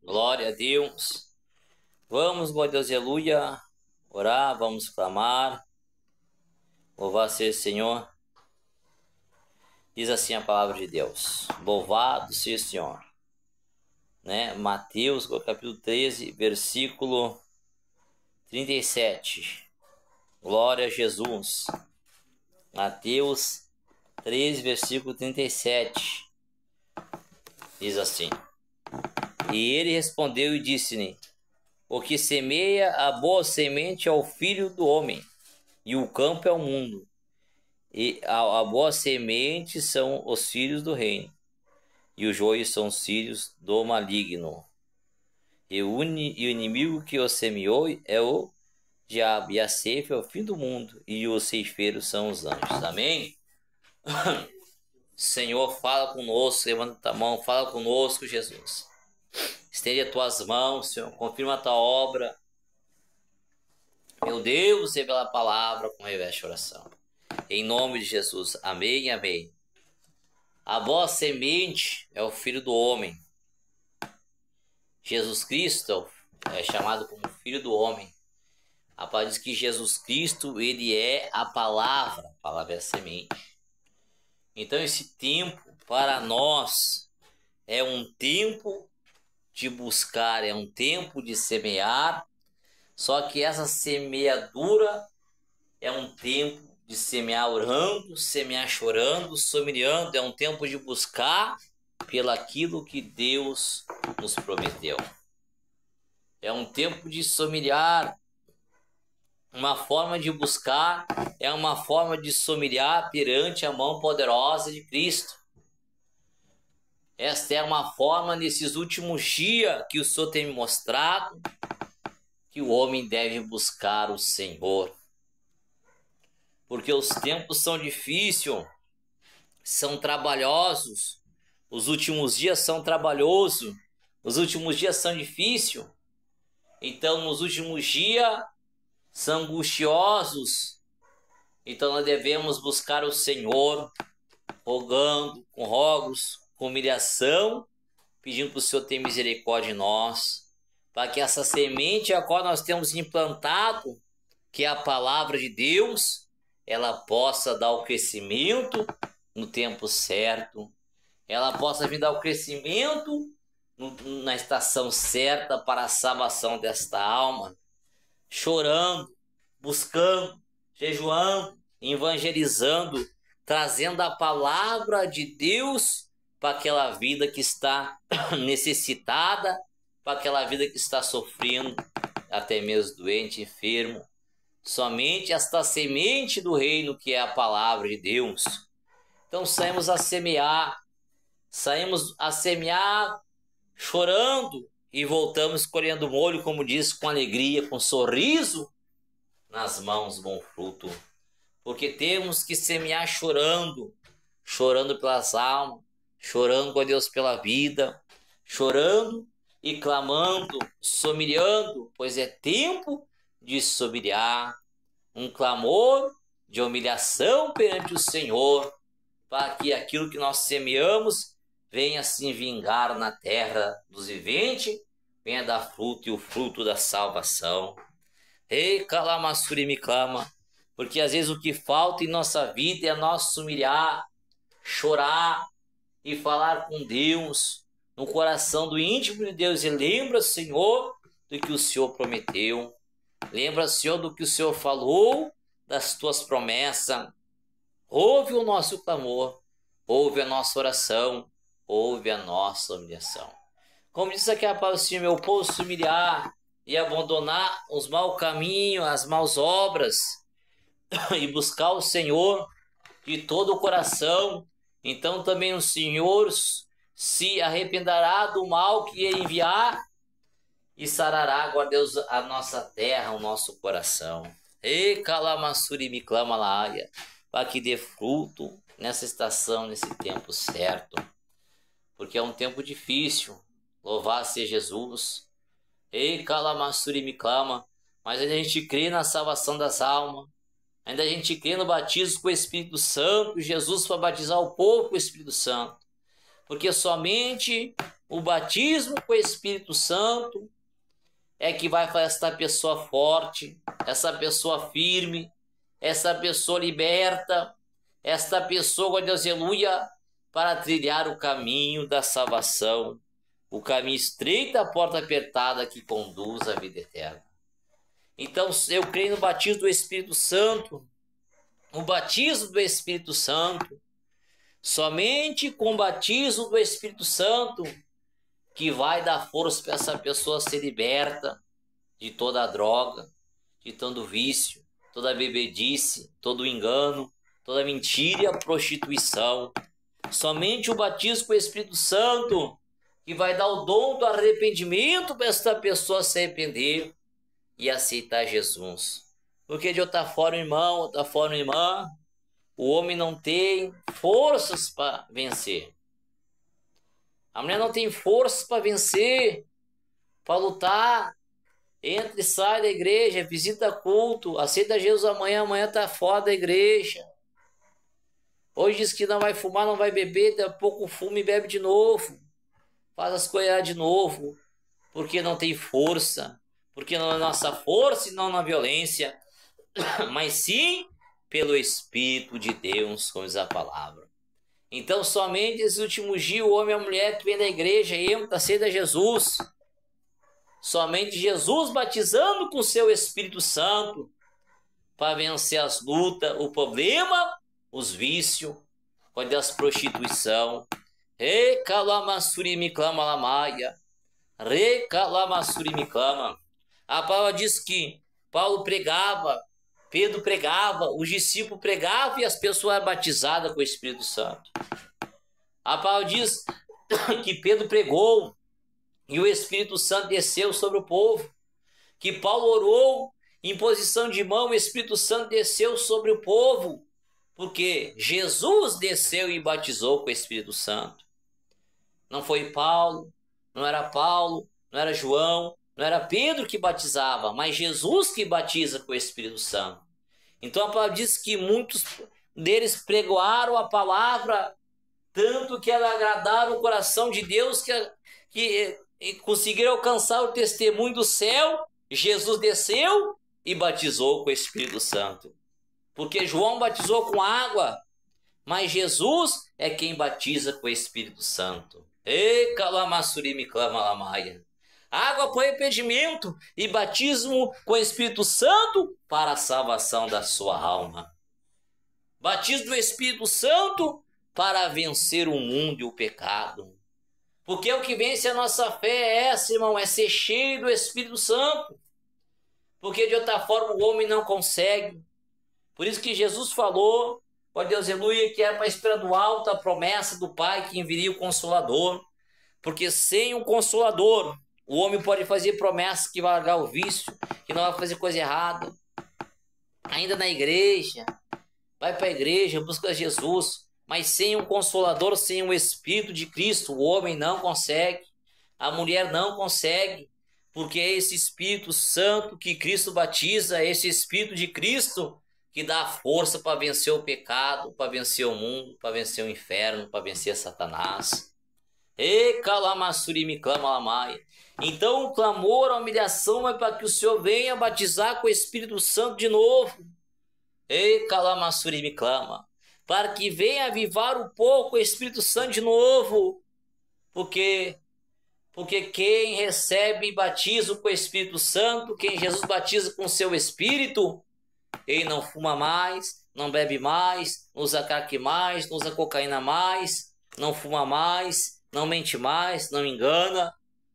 Glória a Deus. Vamos, glória a Deus, aleluia. Orar, vamos clamar. Louvar seja o Senhor. Diz assim a palavra de Deus. Louvado seja o Senhor. Mateus, capítulo 13, versículo 37. Glória a Jesus. Mateus 13, versículo 37. Diz assim. E ele respondeu e disse-lhe: o que semeia a boa semente é o Filho do homem, e o campo é o mundo. E a boa semente são os filhos do reino, e os joios são os filhos do maligno. E o inimigo que o semeou é o diabo, e a ceifa é o fim do mundo, e os ceifeiros são os anjos. Amém? Senhor, fala conosco, levanta a mão, fala conosco, Jesus. Estende as tuas mãos, Senhor, confirma a tua obra. Meu Deus, revela a palavra com reveste oração. Em nome de Jesus, amém, amém. A boa semente é o Filho do homem. Jesus Cristo é chamado como Filho do homem. A palavra diz que Jesus Cristo, ele é a palavra é a semente. Então esse tempo para nós é um tempo de buscar, é um tempo de semear, só que essa semeadura é um tempo de semear orando, semear chorando, someando, é um tempo de buscar pelaquilo que Deus nos prometeu. É um tempo de somear, uma forma de buscar, é uma forma de somear perante a mão poderosa de Cristo. Esta é uma forma, nesses últimos dias, que o Senhor tem me mostrado, que o homem deve buscar o Senhor. Porque os tempos são difíceis, são trabalhosos, os últimos dias são trabalhosos, os últimos dias são difíceis. Então, nos últimos dias, são angustiosos. Então, nós devemos buscar o Senhor, rogando, com rogos, com humilhação, pedindo para o Senhor ter misericórdia de nós, para que essa semente a qual nós temos implantado, que é a palavra de Deus, ela possa dar o crescimento no tempo certo, ela possa vir dar o crescimento na estação certa para a salvação desta alma, chorando, buscando, jejuando, evangelizando, trazendo a palavra de Deus para aquela vida que está necessitada, para aquela vida que está sofrendo, até mesmo doente, enfermo. Somente esta semente do reino que é a palavra de Deus. Então saímos a semear chorando e voltamos colhendo molho, como diz, com alegria, com sorriso nas mãos, bom fruto. Porque temos que semear chorando pelas almas, chorando com Deus pela vida, chorando e clamando, sommeliando, pois é tempo de sommeliar, um clamor de humilhação perante o Senhor, para que aquilo que nós semeamos venha se vingar na terra dos viventes, venha dar fruto e o fruto da salvação. Ei, calamassuri me clama, porque às vezes o que falta em nossa vida é nós se humilhar, chorar e falar com Deus, no coração do íntimo de Deus, e lembra, Senhor, do que o Senhor prometeu, lembra, Senhor, do que o Senhor falou, das tuas promessas. Ouve o nosso clamor, ouve a nossa oração, ouve a nossa humilhação. Como diz aqui a palavra do Senhor, meu povo se humilhar e abandonar os maus caminhos, as maus obras, e buscar o Senhor de todo o coração, então também o Senhor se arrependerá do mal que ele enviar e sarará, guarda Deus, a nossa terra, o nosso coração. E calamassuri me clama laia, para que dê fruto nessa estação, nesse tempo certo, porque é um tempo difícil. Louvado seja Jesus. E calamassuri me clama, mas ainda a gente crê na salvação das almas, ainda a gente crê no batismo com o Espírito Santo. Jesus foi batizar o povo com o Espírito Santo, porque somente o batismo com o Espírito Santo é que vai fazer esta pessoa forte, essa pessoa firme, essa pessoa liberta, esta pessoa, Deus, aleluia, para trilhar o caminho da salvação, o caminho estreito, a porta apertada que conduz à vida eterna. Então, eu creio no batismo do Espírito Santo, o batismo do Espírito Santo, somente com o batismo do Espírito Santo que vai dar força para essa pessoa ser liberta de toda a droga, de todo vício, toda a bebedice, todo o engano, toda a mentira e a prostituição. Somente o batismo com o Espírito Santo que vai dar o dom do arrependimento para essa pessoa se arrepender e aceitar Jesus. Porque de outra forma, irmão, outra forma, irmã, o homem não tem forças para vencer. A mulher não tem forças para vencer, para lutar. Entra e sai da igreja, visita culto, aceita Jesus amanhã está fora da igreja. Hoje diz que não vai fumar, não vai beber, daqui a pouco fuma e bebe de novo. Faz as coisas de novo, porque não tem força. Porque não é nossa força e não na violência, mas sim pelo Espírito de Deus, como diz a palavra. Então, somente nesse último dia, o homem e a mulher que vem da igreja entra, aceita Jesus. Somente Jesus batizando com o seu Espírito Santo para vencer as lutas, o problema, os vícios, pode as prostituição. Recalamassuri me clama lamaia. Recalamassuri me clama. A palavra diz que Paulo pregava, Pedro pregava, os discípulos pregavam e as pessoas eram batizadas com o Espírito Santo. A palavra diz que Pedro pregou e o Espírito Santo desceu sobre o povo. Que Paulo orou em posição de mão, o Espírito Santo desceu sobre o povo. Porque Jesus desceu e batizou com o Espírito Santo. Não foi Paulo, não era João, não era Pedro que batizava, mas Jesus que batiza com o Espírito Santo. Então a palavra diz que muitos deles pregoaram a palavra, tanto que ela agradaram o coração de Deus, que conseguiram alcançar o testemunho do céu. Jesus desceu e batizou com o Espírito Santo. Porque João batizou com água, mas Jesus é quem batiza com o Espírito Santo. E calamassuri me clama lamaia. Água para o arrependimento e batismo com o Espírito Santo para a salvação da sua alma. Batismo do Espírito Santo para vencer o mundo e o pecado. Porque o que vence a nossa fé é essa, irmão, é ser cheio do Espírito Santo. Porque de outra forma o homem não consegue. Por isso que Jesus falou, ó Deus, aleluia, que era para esperar do alto a promessa do Pai que enviaria o Consolador. Porque sem o Consolador, o homem pode fazer promessas que vai largar o vício, que não vai fazer coisa errada. Ainda na igreja, vai para a igreja, busca Jesus, mas sem um Consolador, sem o Espírito de Cristo, o homem não consegue, a mulher não consegue, porque é esse Espírito Santo que Cristo batiza, é esse Espírito de Cristo que dá força para vencer o pecado, para vencer o mundo, para vencer o inferno, para vencer Satanás. E calamassuri me clama lamai. Então o clamor, a humilhação é para que o Senhor venha batizar com o Espírito Santo de novo. E calamassuri me clama. Para que venha avivar um pouco o Espírito Santo de novo. Porque quem recebe batismo com o Espírito Santo, quem Jesus batiza com o seu Espírito, ele não fuma mais, não bebe mais, não usa crack mais, não usa cocaína mais, não fuma mais, não mente mais, não engana,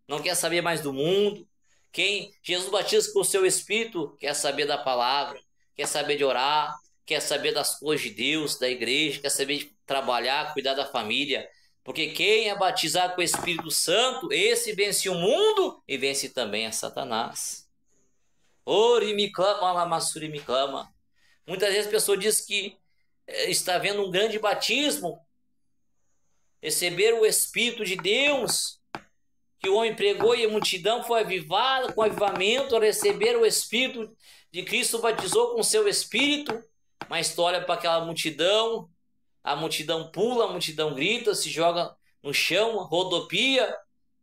não quer saber mais do mundo. Quem Jesus batiza com o seu Espírito quer saber da palavra, quer saber de orar, quer saber das coisas de Deus, da igreja, quer saber de trabalhar, cuidar da família. Porque quem é batizado com o Espírito Santo, esse vence o mundo e vence também a Satanás. Ori me clama, lamassuri me clama. Muitas vezes a pessoa diz que está vendo um grande batismo, receber o Espírito de Deus, que o homem pregou e a multidão foi avivada com avivamento, a receber o Espírito de Cristo, batizou com o seu Espírito, mas tu olha para aquela multidão, a multidão pula, a multidão grita, se joga no chão, rodopia,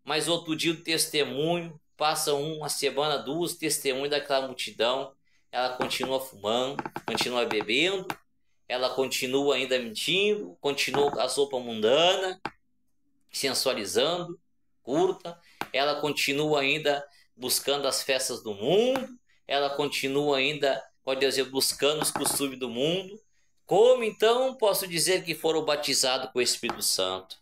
mas outro dia o testemunho, passa uma semana, duas, testemunho daquela multidão, ela continua fumando, continua bebendo, ela continua ainda mentindo, continua com a roupa mundana, sensualizando, curta, ela continua ainda buscando as festas do mundo, ela continua ainda, pode dizer, buscando os costumes do mundo. Como então posso dizer que foram batizados com o Espírito Santo?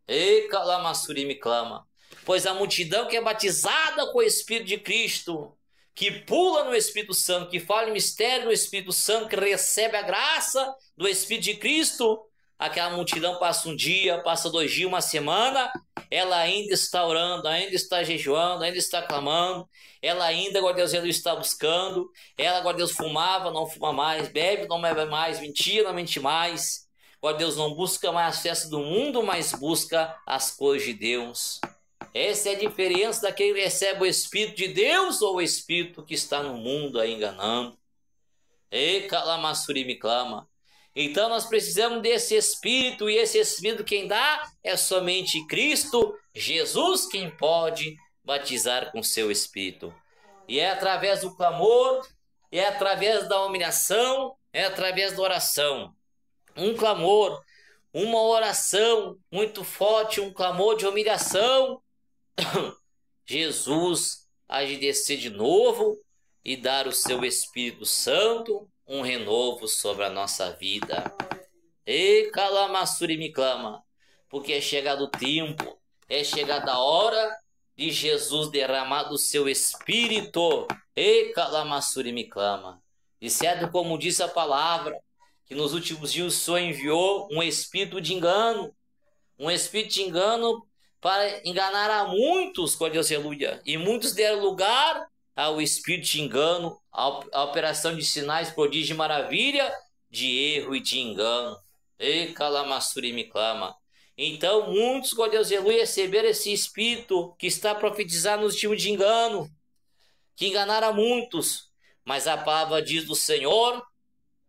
Ei, calamassuri me clama, pois a multidão que é batizada com o Espírito de Cristo, que pula no Espírito Santo, que fala em mistério no Espírito Santo, que recebe a graça do Espírito de Cristo, aquela multidão passa um dia, passa 2 dias, uma semana, ela ainda está orando, ainda está jejuando, ainda está clamando, ela ainda, glória a Deus, ela está buscando, ela, glória a Deus, fumava, não fuma mais, bebe, não bebe mais, mentia, não mente mais, glória a Deus, não busca mais as festas do mundo, mas busca as coisas de Deus. Essa é a diferença daquele que recebe o Espírito de Deus ou o Espírito que está no mundo aí enganando. Ei, calamassuri me clama. Então nós precisamos desse Espírito, e esse Espírito quem dá é somente Cristo, Jesus, quem pode batizar com seu Espírito. E é através do clamor, é através da humilhação, é através da oração. Um clamor, uma oração muito forte, um clamor de humilhação, Jesus há de descer de novo e dar o seu Espírito Santo, um renovo sobre a nossa vida. E calamassuri me clama, porque é chegado o tempo, é chegada a hora de Jesus derramar do seu Espírito. E calamassuri me clama. E certo, como diz a palavra, que nos últimos dias o Senhor enviou um espírito de engano, para enganar a muitos, com Deus, aleluia. E muitos deram lugar ao espírito de engano, a operação de sinais, prodígio e maravilha, de erro e de engano. E calamassuri me clama. Então muitos, com Deus, aleluia, receberam esse espírito que está profetizando nos últimos de engano, que enganaram a muitos. Mas a palavra diz do Senhor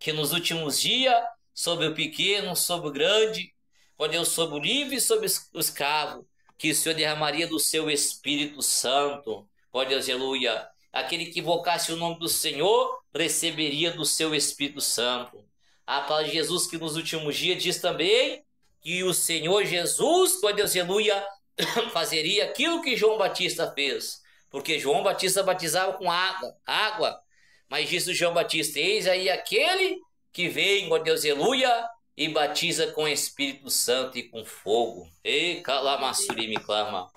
que nos últimos dias, sobre o pequeno, sobre o grande, com Deus, sobre o livre e sobre o escravo, que o Senhor derramaria do seu Espírito Santo. Ó Deus, aleluia. Aquele que invocasse o nome do Senhor, receberia do seu Espírito Santo. A palavra de Jesus, que nos últimos dias diz também que o Senhor Jesus, ó Deus, aleluia, fazeria aquilo que João Batista fez. Porque João Batista batizava com água. Mas disse João Batista: eis aí aquele que vem, ó Deus, aleluia, e batiza com o Espírito Santo e com fogo. E calamassuri me clama.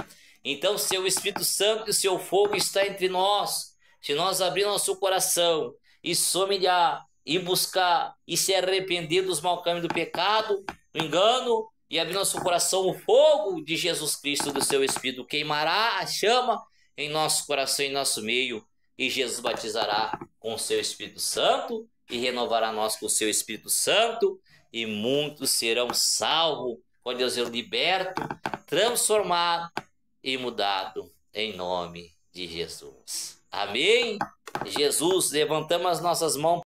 Então, seu Espírito Santo e seu fogo está entre nós. Se nós abrir nosso coração e se humilhar, e buscar, e se arrepender dos maus caminhos do pecado, do engano, e abrir nosso coração, o fogo de Jesus Cristo, do seu Espírito, queimará a chama em nosso coração, em nosso meio, e Jesus batizará com o seu Espírito Santo, e renovará nós com o seu Espírito Santo, e muitos serão salvos, com Deus, liberto, transformado e mudado em nome de Jesus. Amém? Jesus, levantamos as nossas mãos